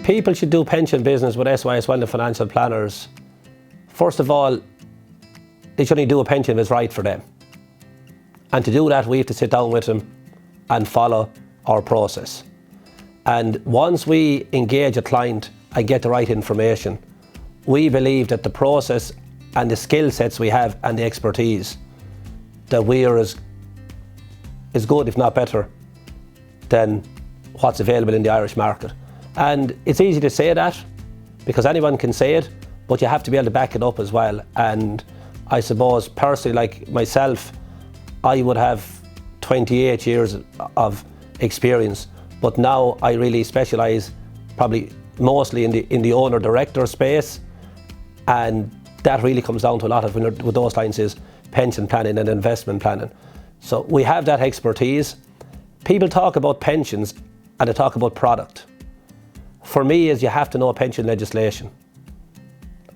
People should do pension business with SYS Wealth Financial Planners. First of all, they should only do a pension if it's right for them. And to do that, we have to sit down with them and follow our process. And once we engage a client and get the right information, we believe that the process and the skill sets we have and the expertise, that we are as good, if not better, than what's available in the Irish market. And it's easy to say that because anyone can say it, but you have to be able to back it up as well. And I suppose personally, like myself, I would have 28 years of experience, but now I really specialise probably mostly in the owner-director space, and that really comes down to a lot of, with those lines, is pension planning and investment planning. So we have that expertise. People talk about pensions and they talk about product. For me, is you have to know pension legislation.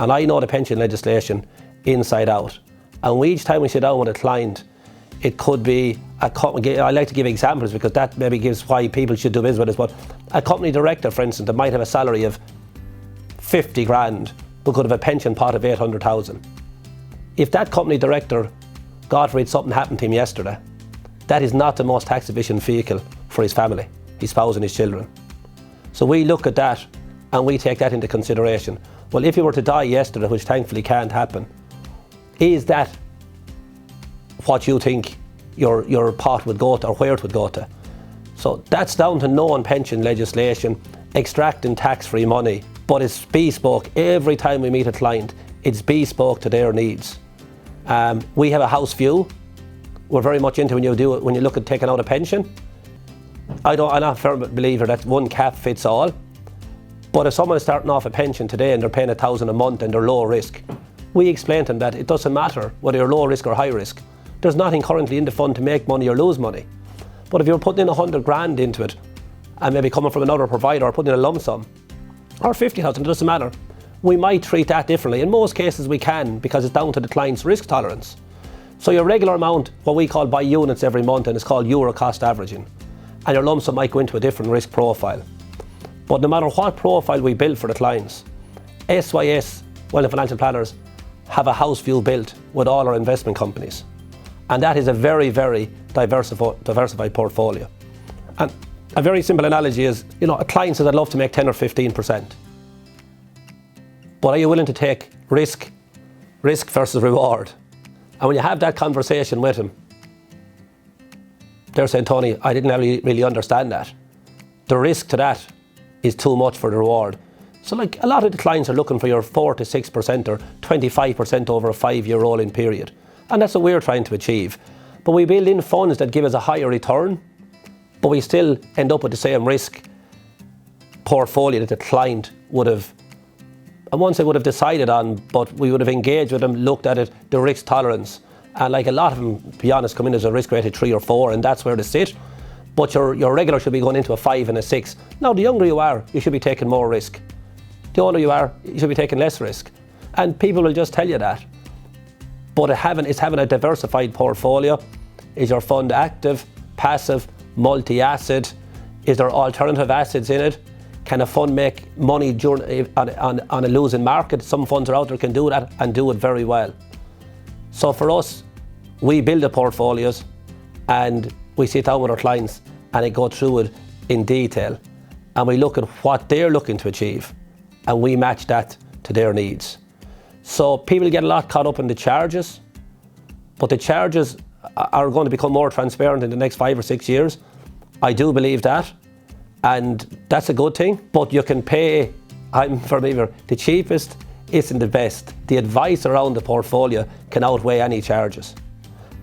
And I know the pension legislation inside out. And each time we sit down with a client, it could be a company. I like to give examples because that maybe gives why people should do business with us. But a company director, for instance, that might have a salary of 50 grand, but could have a pension pot of 800,000. If that company director, God forbid something happened to him yesterday, that is not the most tax efficient vehicle for his family, his spouse and his children. So we look at that and we take that into consideration. Well, if you were to die yesterday, which thankfully can't happen, is that what you think your pot would go to or where it would go to? So that's down to knowing pension legislation, extracting tax-free money, but it's bespoke. Every time we meet a client, it's bespoke to their needs. We have a house view. We're very much into when you look at taking out a pension. I'm not a firm believer that one cap fits all. But if someone is starting off a pension today and they're paying $1,000 a month and they're low risk, we explain to them that it doesn't matter whether you're low risk or high risk. There's nothing currently in the fund to make money or lose money. But if you're putting in 100 grand into it and maybe coming from another provider or putting in a lump sum or 50,000, it doesn't matter. We might treat that differently. In most cases we can, because it's down to the client's risk tolerance. So your regular amount, what we call by units every month, and it's called euro cost averaging. And your lump sum might go into a different risk profile. But no matter what profile we build for the clients, SYS Wealth Financial Planners have a house view built with all our investment companies. And that is a very, very diversified portfolio. And a very simple analogy is, a client says, I'd love to make 10 or 15%. But are you willing to take risk versus reward? And when you have that conversation with them, they're saying, Tony, I didn't really understand that. The risk to that is too much for the reward. So like a lot of the clients are looking for your 4 to 6% or 25% over a 5-year rolling period. And that's what we're trying to achieve. But we build in funds that give us a higher return, but we still end up with the same risk portfolio that the client would have, and once they would have decided on, but we would have engaged with them, looked at it, the risk tolerance. And like a lot of them, to be honest, come in as a risk rated 3 or 4, and that's where they sit. But your regular should be going into a 5 and a 6. Now, the younger you are, you should be taking more risk. The older you are, you should be taking less risk. And people will just tell you that. But it's having a diversified portfolio. Is your fund active, passive, multi-asset? Is there alternative assets in it? Can a fund make money on a losing market? Some funds are out there can do that and do it very well. So for us, we build the portfolios and we sit down with our clients and go through it in detail. And we look at what they're looking to achieve and we match that to their needs. So people get a lot caught up in the charges, but the charges are going to become more transparent in the next 5 or 6 years. I do believe that. And that's a good thing, but you can pay, I'm a believer, the cheapest isn't the best. The advice around the portfolio can outweigh any charges.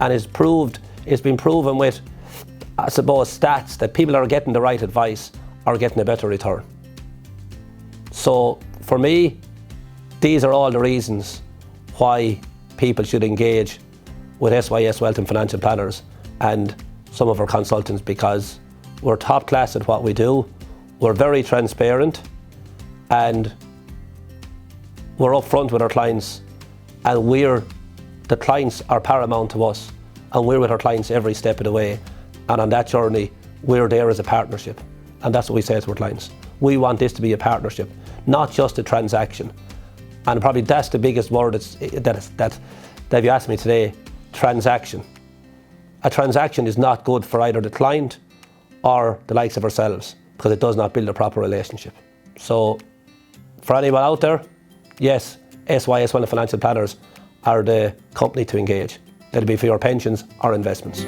And it's been proven with, I suppose, stats that people are getting the right advice are getting a better return. So for me, these are all the reasons why people should engage with SYS Wealth and Financial Planners and some of our consultants, because we're top class at what we do, we're very transparent, and we're upfront with our clients, and the clients are paramount to us, and we're with our clients every step of the way. And on that journey, we're there as a partnership, and that's what we say to our clients. We want this to be a partnership, not just a transaction. And probably that's the biggest word that you asked me today, transaction. A transaction is not good for either the client or the likes of ourselves, because it does not build a proper relationship. So for anyone out there, yes, SYS Wealth Financial Planners are the company to engage. That'll be for your pensions or investments.